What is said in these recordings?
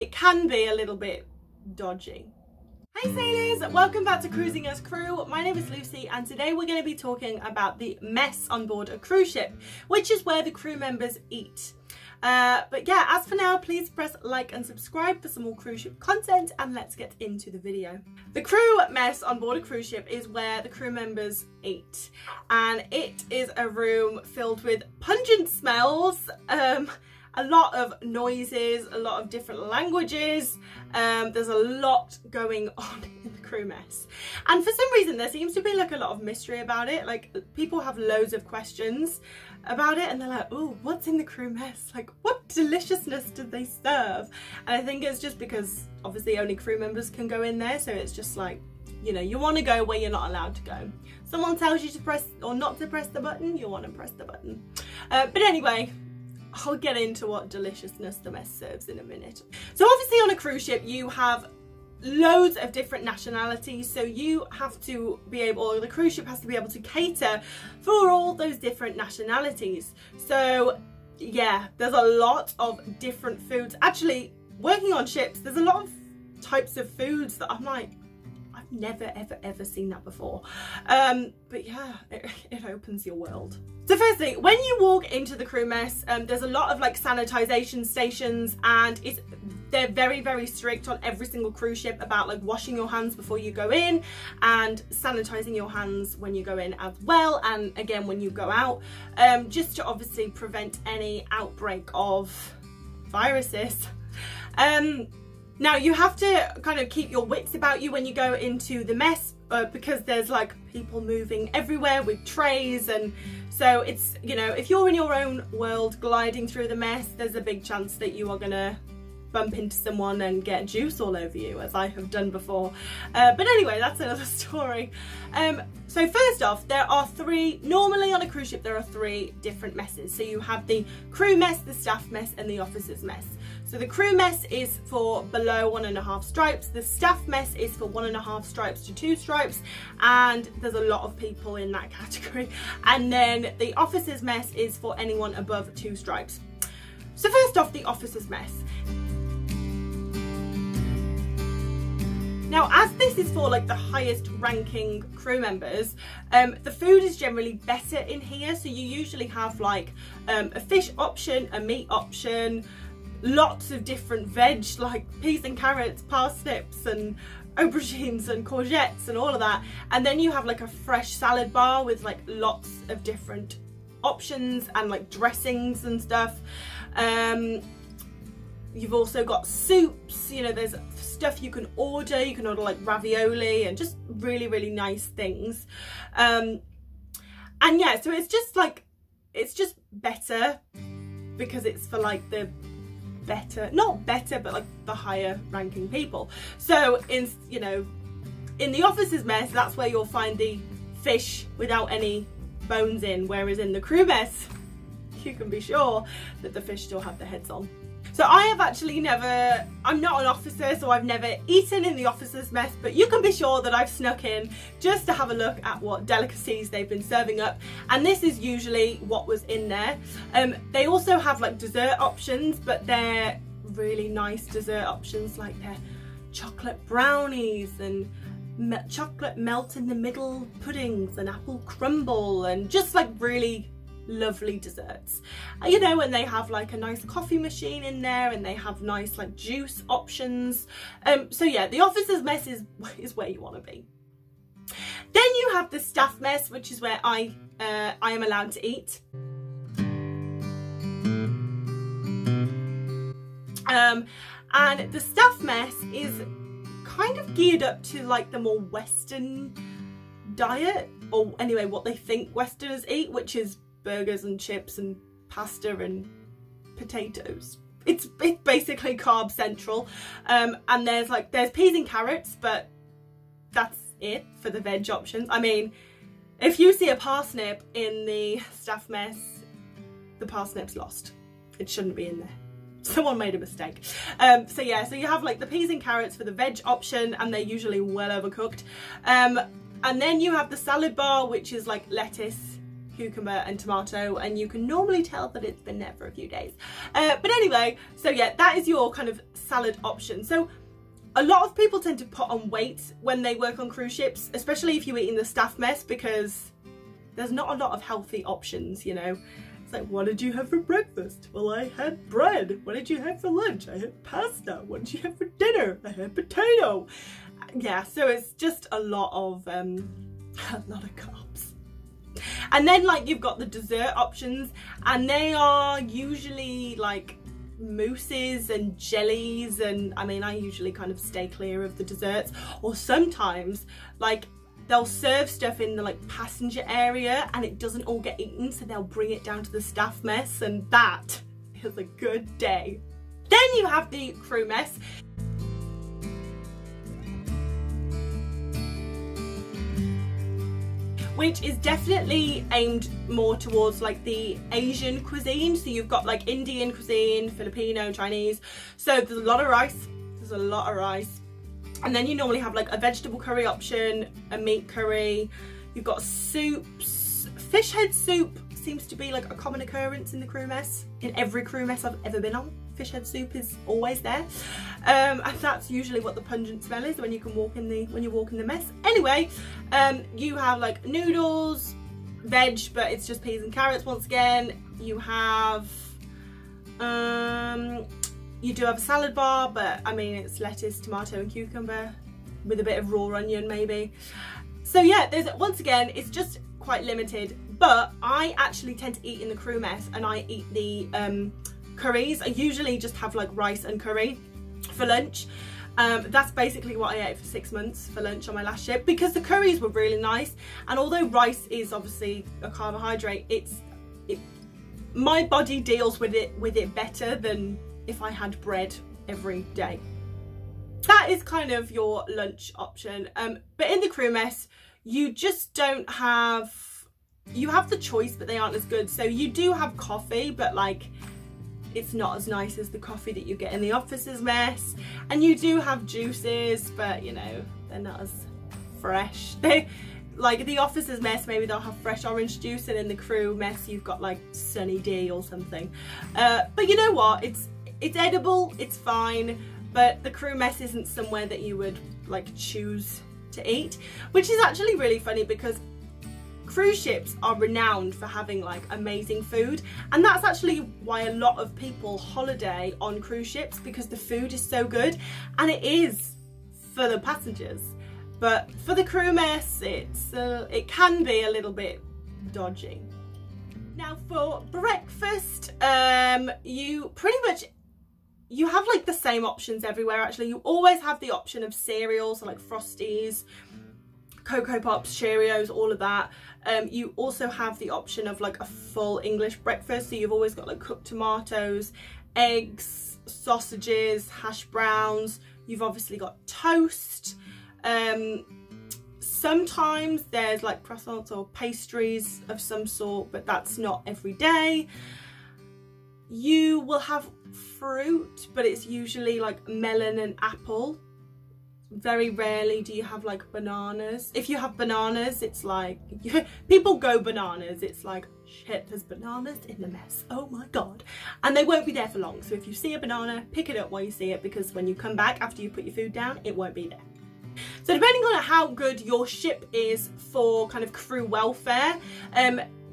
it can be a little bit dodgy. Hey sailors, welcome back to Cruising as Crew. My name is Lucy and today we're going to be talking about the mess on board a cruise ship, which is where the crew members eat. But yeah, as for now, please press like and subscribe for some more cruise ship content, and let's get into the video. The crew mess on board a cruise ship is where the crew members eat, and it is a room filled with pungent smells, a lot of noises, a lot of different languages. There's a lot going on in the crew mess. And for some reason, there seems to be like a lot of mystery about it. Like, people have loads of questions about it and they're like, oh, what's in the crew mess? Like, what deliciousness did they serve? And I think it's just because obviously only crew members can go in there. So it's just like, you know, you want to go where you're not allowed to go. Someone tells you to press or not to press the button, you want to press the button. But anyway, I'll get into what deliciousness the mess serves in a minute. So obviously on a cruise ship you have loads of different nationalities, so you have to be able, or the cruise ship has to be able to cater for all those different nationalities. So yeah, there's a lot of different foods. Actually, working on ships, there's a lot of types of foods that I'm like, I've never ever seen that before. But yeah, it opens your world. So firstly, when you walk into the crew mess, there's a lot of like sanitization stations, and they're very strict on every single cruise ship about like washing your hands before you go in and sanitizing your hands when you go in as well, and again when you go out, just to obviously prevent any outbreak of viruses. Now you have to kind of keep your wits about you when you go into the mess, because there's like people moving everywhere with trays, and so it's, you know, if you're in your own world gliding through the mess, there's a big chance that you are gonna bump into someone and get juice all over you, as I have done before. But anyway, that's another story. So first off, there are normally on a cruise ship there are three different messes. So you have the crew mess, the staff mess and the officers mess. So the crew mess is for below 1.5 stripes, the staff mess is for 1.5 stripes to 2 stripes, and there's a lot of people in that category. And then the officers mess is for anyone above 2 stripes. So first off, the officers mess. Now, as this is for like the highest ranking crew members, the food is generally better in here. So you usually have like a fish option, a meat option, lots of different veg like peas and carrots, parsnips and aubergines and courgettes and all of that. And then you have like a fresh salad bar with like lots of different options and like dressings and stuff. You've also got soups, you know, there's stuff you can order like ravioli and just really nice things. And yeah, so it's just like, it's just better because it's for like the better, not better, but like the higher ranking people. So in, you know, in the officers mess, that's where you'll find the fish without any bones in, whereas in the crew mess, you can be sure that the fish still have the heads on. So I have actually never, I'm not an officer, so I've never eaten in the officers mess, but you can be sure that I've snuck in just to have a look at what delicacies they've been serving up, and this is usually what was in there. They also have like dessert options, but they're really nice dessert options, like they're chocolate brownies and chocolate melt in the middle puddings and apple crumble and just like really lovely desserts, you know, and they have like a nice coffee machine in there, and they have nice like juice options. So yeah, the officers mess is where you want to be. Then you have the staff mess, which is where I am allowed to eat. And the staff mess is kind of geared up to like the more Western diet, or anyway what they think Westerners eat, which is burgers and chips and pasta and potatoes. It's basically carb central, and there's peas and carrots, but that's it for the veg options. I mean, if you see a parsnip in the staff mess, the parsnip's lost. It shouldn't be in there. Someone made a mistake. So yeah, so you have like the peas and carrots for the veg option, and they're usually well overcooked. And then you have the salad bar, which is like lettuce, cucumber and tomato, and you can normally tell that it's been there for a few days. But anyway, so yeah, that is your kind of salad option. So a lot of people tend to put on weight when they work on cruise ships, especially if you eat in the staff mess, because there's not a lot of healthy options, you know. It's like, what did you have for breakfast? Well, I had bread. What did you have for lunch? I had pasta. What did you have for dinner? I had potato. Yeah, so it's just a lot of carbs. And then like you've got the dessert options, and they are usually like mousses and jellies, and I mean, I usually kind of stay clear of the desserts. Or sometimes like they'll serve stuff in the like passenger area and it doesn't all get eaten, so they'll bring it down to the staff mess, and that is a good day. Then you have the crew mess, which is definitely aimed more towards like the Asian cuisine. So you've got like Indian cuisine, Filipino, Chinese. So there's a lot of rice. And then you normally have like a vegetable curry option, a meat curry. You've got soups. Fish head soup seems to be like a common occurrence in the crew mess. In every crew mess I've ever been on, fish head soup is always there. And that's usually what the pungent smell is when you walk in the mess. Anyway, you have like noodles, veg, but it's just peas and carrots once again. You have you do have a salad bar, but I mean it's lettuce, tomato and cucumber with a bit of raw onion maybe. So yeah, there's, once again, it's just quite limited, but I actually tend to eat in the crew mess, and I eat the curries. I usually just have like rice and curry for lunch. That's basically what I ate for 6 months for lunch on my last ship, because the curries were really nice, and although rice is obviously a carbohydrate, my body deals with it better than if I had bread every day. That is kind of your lunch option. But in the crew mess, you just don't have, you have the choice, but they aren't as good. So you do have coffee, but like it's not as nice as the coffee that you get in the officers mess. And you do have juices, but you know, they're not as fresh. They, like the officers mess, maybe they'll have fresh orange juice, and in the crew mess you've got like Sunny D or something. But you know what, it's edible, it's fine, but the crew mess isn't somewhere that you would like choose to eat, which is actually really funny because cruise ships are renowned for having like amazing food, and that's actually why a lot of people holiday on cruise ships, because the food is so good, and it is for the passengers. But for the crew mess, it can be a little bit dodgy. Now for breakfast, you have like the same options everywhere actually. You always have the option of cereals, so like Frosties, Cocoa Pops, Cheerios, all of that. You also have the option of like a full English breakfast, so you've always got like cooked tomatoes, eggs, sausages, hash browns. You've obviously got toast. Sometimes there's like croissants or pastries of some sort, but that's not every day. You will have fruit, but it's usually like melon and apple. Very rarely do you have like bananas. If you have bananas, it's like people go bananas. It's like, shit, there's bananas in the mess, oh my god. And they won't be there for long, so if you see a banana, pick it up while you see it, because when you come back after you put your food down, it won't be there. So depending on how good your ship is for kind of crew welfare,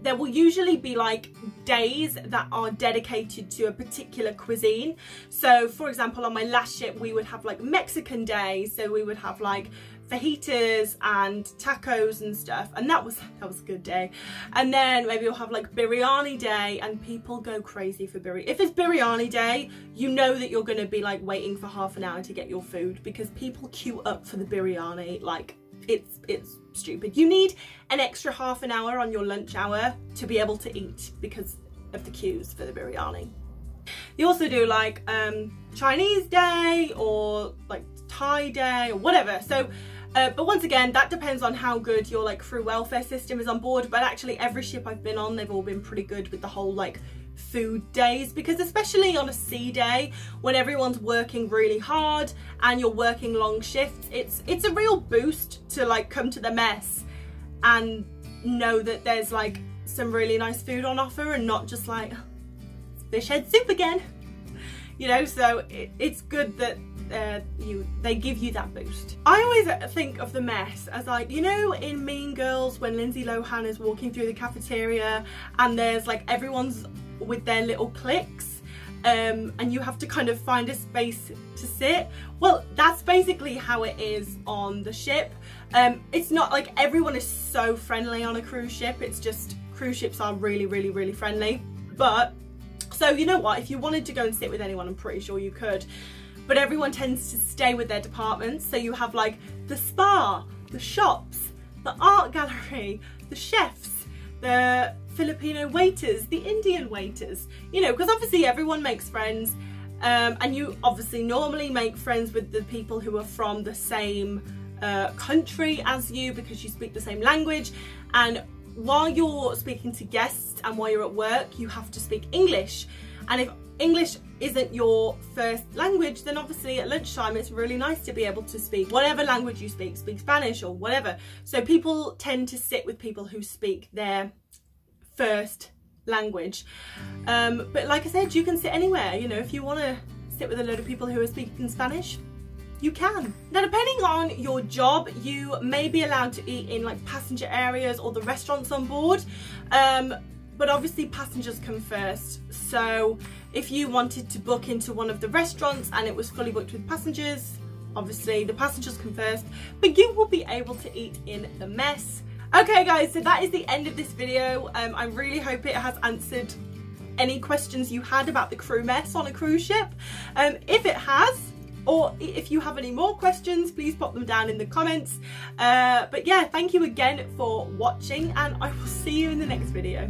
there will usually be like days that are dedicated to a particular cuisine. So for example, on my last ship we would have like Mexican day, so we would have like fajitas and tacos and stuff, and that was a good day. And then maybe you'll have like biryani day, and people go crazy for biryani. If it's biryani day, you know that you're going to be like waiting for half an hour to get your food, because people queue up for the biryani. Like it's stupid. You need an extra half an hour on your lunch hour to be able to eat because of the queues for the biryani. You also do like Chinese day or like Thai day or whatever. So but once again, that depends on how good your like crew welfare system is on board. But actually every ship I've been on, they've all been pretty good with the whole like food days, because especially on a sea day when everyone's working really hard and you're working long shifts, it's a real boost to like come to the mess and know that there's like some really nice food on offer and not just like fish head soup again, you know. So it's good that they give you that boost. I always think of the mess as like, you know, in Mean Girls when Lindsay Lohan is walking through the cafeteria and there's like everyone's with their little cliques, and you have to kind of find a space to sit. Well, that's basically how it is on the ship. It's not like everyone is so friendly on a cruise ship, it's just cruise ships are really friendly. But so you know what, if you wanted to go and sit with anyone, I'm pretty sure you could, but everyone tends to stay with their departments. So you have like the spa, the shops, the art gallery, the chefs, the Filipino waiters, the Indian waiters, you know, because obviously everyone makes friends, and you obviously normally make friends with the people who are from the same country as you because you speak the same language. And while you're speaking to guests and while you're at work, you have to speak English. And if English isn't your first language, then obviously at lunchtime it's really nice to be able to speak whatever language you speak Spanish or whatever. So people tend to sit with people who speak their first language. But like I said, you can sit anywhere, you know. If you want to sit with a load of people who are speaking Spanish, you can. Now, depending on your job, you may be allowed to eat in like passenger areas or the restaurants on board, but obviously passengers come first. So if you wanted to book into one of the restaurants and it was fully booked with passengers, obviously the passengers come first, but you will be able to eat in the mess. Okay guys, so that is the end of this video. I really hope it has answered any questions you had about the crew mess on a cruise ship. If it has, or if you have any more questions, please pop them down in the comments. But yeah, thank you again for watching, and I will see you in the next video.